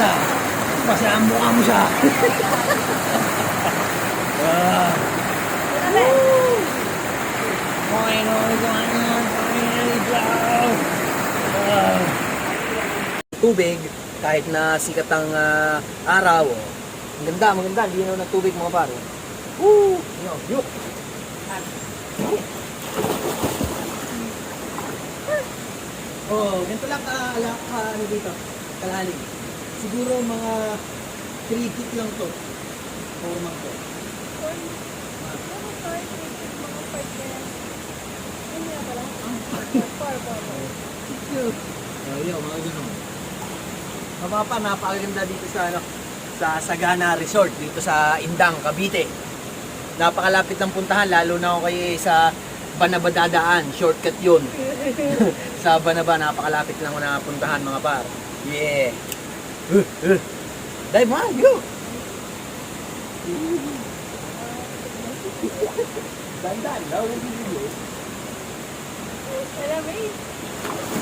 na. Kasi ang mukha mo siya. Tubig, kahit na sikat ang araw, maganda, maganda, linaw ng tubig mga pare. Woo! Yo! Oh, ganito lang ano dito, kalalim. Siguro mga 3 feet lang to. Or mga to. Yo, mga ganun. Mga pa, napakaganda dito sa sa Sagana Resort dito sa Indang, Cavite. Napakalapit ng puntahan, lalo na ako kayo sa Banaba dadaan, shortcut yun. Sa Banaba, napakalapit lang na puntahan mga par. Yeah. Dive man, go! Dandan, daw yung video. Alam mo